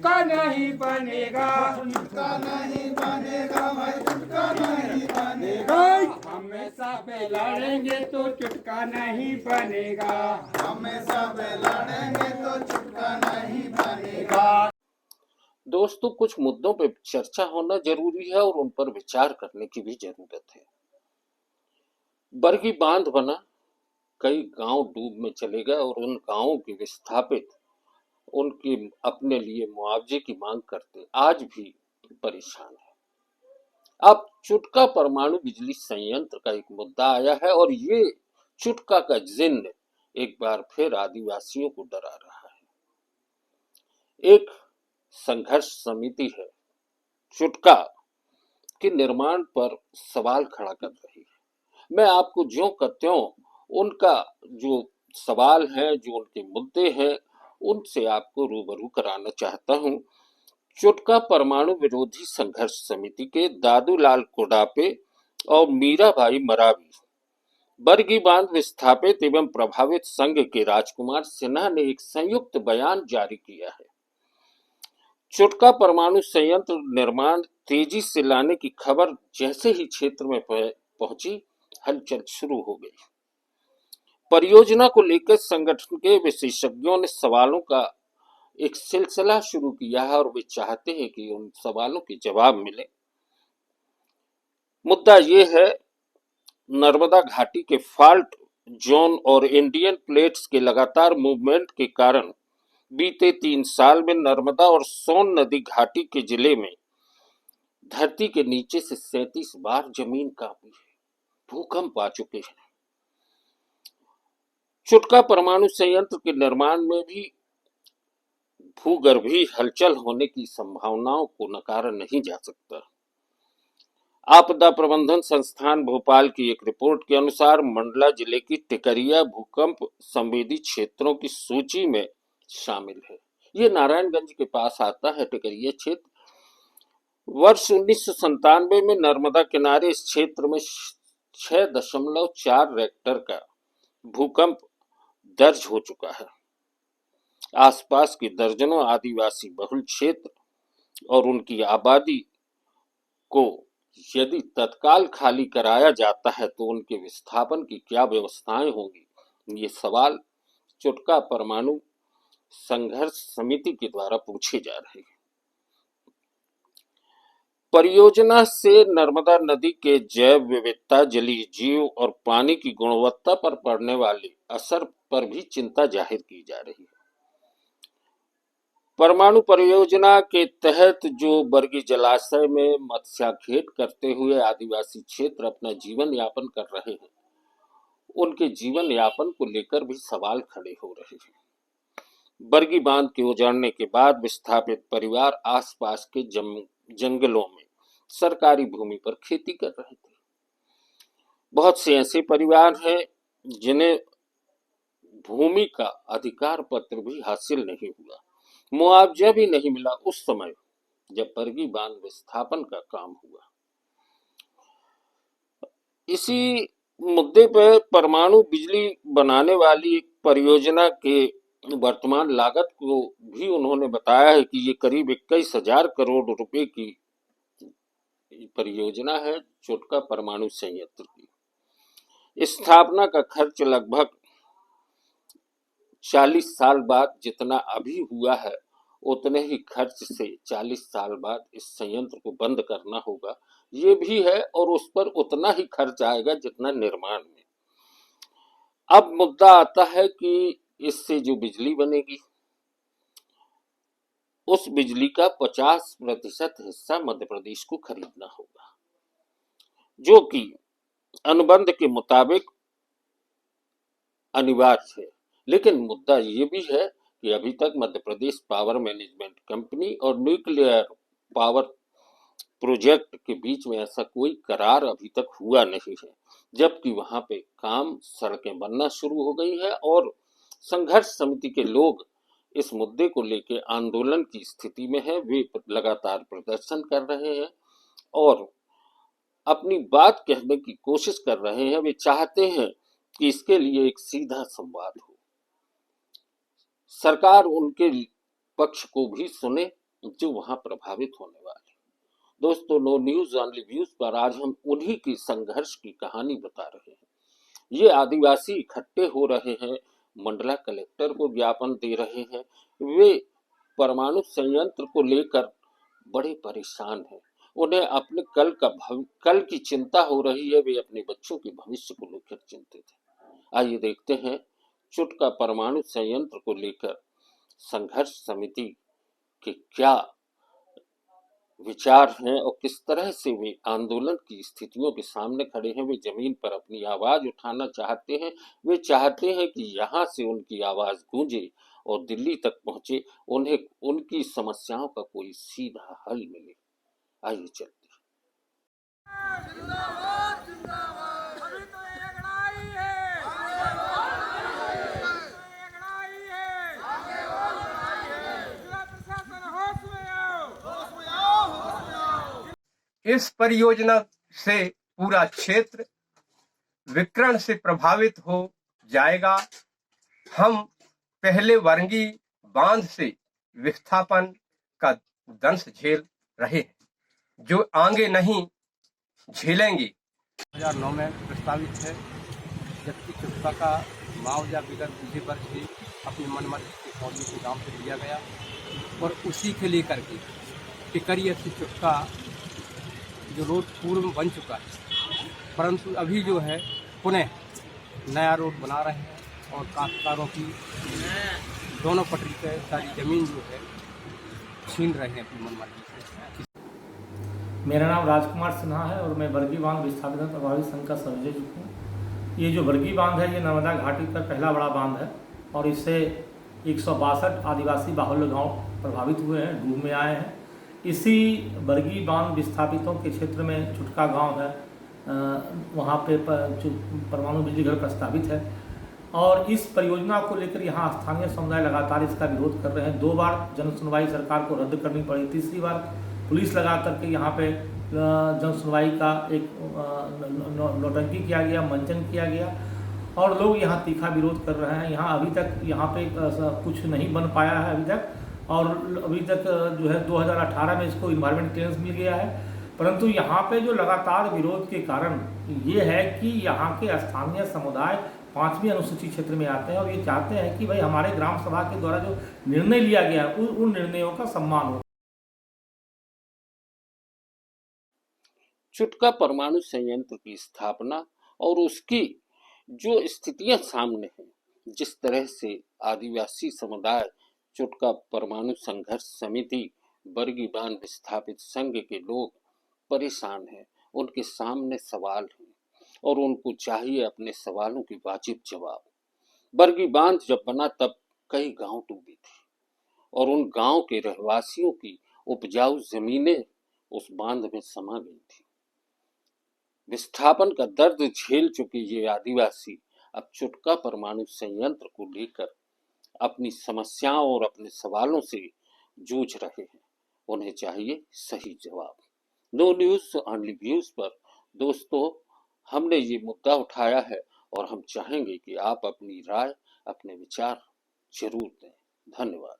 चुटका नहीं बनेगा, चुटका नहीं बनेगा भाई, चुटका नहीं बनेगा। हमेशा पे लड़ेंगे तो चुटका नहीं बनेगा, हमेशा पे लड़ेंगे तो चुटका नहीं बनेगा। दोस्तों, कुछ मुद्दों पे चर्चा होना जरूरी है और उन पर विचार करने की भी जरूरत है। बरगी बांध बना, कई गांव डूब में चले गए और उन गांवों के विस्थापित उनके अपने लिए मुआवजे की मांग करते आज भी परेशान है। अब चुटका परमाणु बिजली संयंत्र का एक मुद्दा आया है और ये चुटका का जिन्न एक बार फिर आदिवासियों को डरा रहा है। एक संघर्ष समिति है चुटका के निर्माण पर सवाल खड़ा कर रही है। मैं आपको ज्यों का त्यों उनका जो सवाल है, जो उनके मुद्दे हैं, उनसे आपको रूबरू कराना चाहता हूं। चुटका परमाणु विरोधी संघर्ष समिति के दादूलाल कोडापे और मीराबाई मरावी, बरगी बांध विस्थापित एवं प्रभावित संघ के राजकुमार सिन्हा ने एक संयुक्त बयान जारी किया है। चुटका परमाणु संयंत्र निर्माण तेजी से लाने की खबर जैसे ही क्षेत्र में पहुंची, हलचल शुरू हो गई। परियोजना को लेकर संगठन के विशेषज्ञों ने सवालों का एक सिलसिला शुरू किया है और वे चाहते हैं कि उन सवालों के जवाब मिले। मुद्दा ये है, नर्मदा घाटी के फॉल्ट जोन और इंडियन प्लेट्स के लगातार मूवमेंट के कारण बीते 3 साल में नर्मदा और सोन नदी घाटी के जिले में धरती के नीचे से 37 बार जमीन कांपी है, भूकंप आ चुके हैं। चुटका परमाणु संयंत्र के निर्माण में भी भूगर्भीय हलचल होने की संभावनाओं को नकारा नहीं जा सकता। आपदा प्रबंधन संस्थान भोपाल की एक रिपोर्ट के अनुसार मंडला जिले की टिकरिया भूकंप संवेदी क्षेत्रों की सूची में शामिल है। ये नारायणगंज के पास आता है टिकरिया क्षेत्र। वर्ष 1997 में नर्मदा किनारे इस क्षेत्र में 6.4 रेक्टर का भूकंप दर्ज हो चुका है। आसपास के दर्जनों आदिवासी बहुल क्षेत्र और उनकी आबादी को यदि तत्काल खाली कराया जाता है तो उनके विस्थापन की क्या व्यवस्थाएं होंगी, ये सवाल चुटका परमाणु संघर्ष समिति के द्वारा पूछे जा रहे हैं। परियोजना से नर्मदा नदी के जैव विविधता, जलीय जीव और पानी की गुणवत्ता पर पड़ने वाले असर पर भी चिंता जाहिर की जा रही है। परमाणु परियोजना के तहत जो बरगी जलाशय में मत्स्याखेट करते हुए आदिवासी क्षेत्र अपना जीवन यापन कर रहे हैं, उनके जीवन यापन को लेकर भी सवाल खड़े हो रहे हैं। बरगी बांध के उजाड़ने के बाद विस्थापित परिवार आसपास के जंगलों में सरकारी भूमि पर खेती कर रहे थे। बहुत से ऐसे परिवार हैं जिन्हें भूमि का अधिकार पत्र भी हासिल नहीं हुआ, मुआवजा भी नहीं मिला उस समय जब बरगी बांध विस्थापन का काम हुआ। इसी मुद्दे पर परमाणु बिजली बनाने वाली परियोजना के वर्तमान लागत को भी उन्होंने बताया है कि ये करीब 21,000 करोड़ रुपए की परियोजना है। चुटका परमाणु संयंत्र की स्थापना का खर्च लगभग 40 साल बाद जितना अभी हुआ है, उतने ही खर्च से 40 साल बाद इस संयंत्र को बंद करना होगा, ये भी है, और उस पर उतना ही खर्च आएगा जितना निर्माण में। अब मुद्दा आता है कि इससे जो बिजली बनेगी, उस बिजली का 50% हिस्सा मध्य प्रदेश को खरीदना होगा, जो कि अनुबंध के मुताबिक अनिवार्य है। लेकिन मुद्दा ये भी है कि अभी तक Madhya Pradesh power management company और न्यूक्लियर पावर प्रोजेक्ट के बीच में ऐसा कोई करार अभी तक हुआ नहीं है, जबकि वहां पे काम, सड़कें बनना शुरू हो गई है और संघर्ष समिति के लोग इस मुद्दे को लेकर आंदोलन की स्थिति में है। वे लगातार प्रदर्शन कर रहे हैं और अपनी बात कहने की कोशिश कर रहे हैं। वे चाहते हैं कि इसके लिए एक सीधा संवाद हो, सरकार उनके पक्ष को भी सुने जो वहां प्रभावित होने वाले। दोस्तों, नो न्यूज ऑनली व्यूज पर आज हम उन्हीं की संघर्ष की कहानी बता रहे हैं। ये आदिवासी इकट्ठे हो रहे हैं, मंडला कलेक्टर को ज्ञापन दे रहे हैं। वे परमाणु संयंत्र को लेकर बड़े परेशान हैं। उन्हें अपने कल की चिंता हो रही है। वे अपने बच्चों के भविष्य को लेकर चिंतित हैं। आइए देखते हैं चुटका परमाणु संयंत्र को लेकर संघर्ष समिति के क्या विचार हैं और किस तरह से वे आंदोलन की स्थितियों के सामने खड़े हैं। वे जमीन पर अपनी आवाज उठाना चाहते हैं। वे चाहते हैं कि यहाँ से उनकी आवाज गूंजे और दिल्ली तक पहुंचे, उन्हें उनकी समस्याओं का कोई सीधा हल मिले। आइए चलते हैं। इस परियोजना से पूरा क्षेत्र विकिरण से प्रभावित हो जाएगा। हम पहले वर्गी बांध से विस्थापन का दंश झेल रहे हैं, जो आगे नहीं झेलेंगे। 2009 में प्रस्तावित है, जबकि चुटका का मुआवजा विगत दूसरे वर्ष से अपनी मनमर्जी के फौजी के गांव से लिया गया और उसी के लेकर के टिकरिया से चुटका जो रोड पूर्व में बन चुका है, परंतु अभी जो है पुनः नया रोड बना रहे हैं और काश्तकारों की दोनों पटरी पे सारी ज़मीन जो है छीन रहे हैं अपनी मनमर्जी से। मेरा नाम राजकुमार सिन्हा है और मैं बरगी बांध विस्थापित प्रभावित संघ का संयोजक हूँ। ये जो बरगी बांध है, ये नर्मदा घाटी पर पहला बड़ा बांध है और इससे 162 आदिवासी बाहुल्य गांव प्रभावित हुए हैं, डूब में आए हैं। इसी बरगी बांध विस्थापितों के क्षेत्र में चुटका गांव है, वहाँ पे परमाणु बिजली घर प्रस्तावित है और इस परियोजना को लेकर यहाँ स्थानीय समुदाय लगातार इसका विरोध कर रहे हैं। 2 बार जन सुनवाई सरकार को रद्द करनी पड़ी, तीसरी बार पुलिस लगा करके यहाँ पे जन सुनवाई का एक नौटंकी किया गया, मंचन किया गया और लोग यहाँ तीखा विरोध कर रहे हैं। यहाँ अभी तक यहाँ पे कुछ नहीं बन पाया है अभी तक, और अभी तक जो है 2018 में इसको इन्वायरमेंट क्लियरेंस मिल गया है, परंतु यहाँ पे जो लगातार विरोध के कारण ये है कि यहाँ के स्थानीय समुदाय 5वीं अनुसूची क्षेत्र में आते हैं और ये चाहते हैं कि भाई हमारे ग्राम सभा के द्वारा जो निर्णय लिया गया उन निर्णयों का सम्मान हो। चुटका परमाणु संयंत्र की स्थापना और उसकी जो स्थितियां सामने हैं, जिस तरह से आदिवासी समुदाय चुटका परमाणु संघर्ष समिति बरगी बांध विस्थापित संघ के लोग परेशान हैं, उनके सामने सवाल हैं और उनको चाहिए अपने सवालों की वाजिब जवाब। बरगी बांध जब बना तब कई गांव डूबे थे और उन गांव के रहवासियों की उपजाऊ जमीनें उस बांध में समा गई थी। विस्थापन का दर्द झेल चुके ये आदिवासी अब चुटका परमाणु संयंत्र को लेकर अपनी समस्याओं और अपने सवालों से जूझ रहे हैं। उन्हें चाहिए सही जवाब। नो न्यूज ऑनली व्यूज पर दोस्तों, हमने ये मुद्दा उठाया है और हम चाहेंगे कि आप अपनी राय, अपने विचार जरूर दें। धन्यवाद।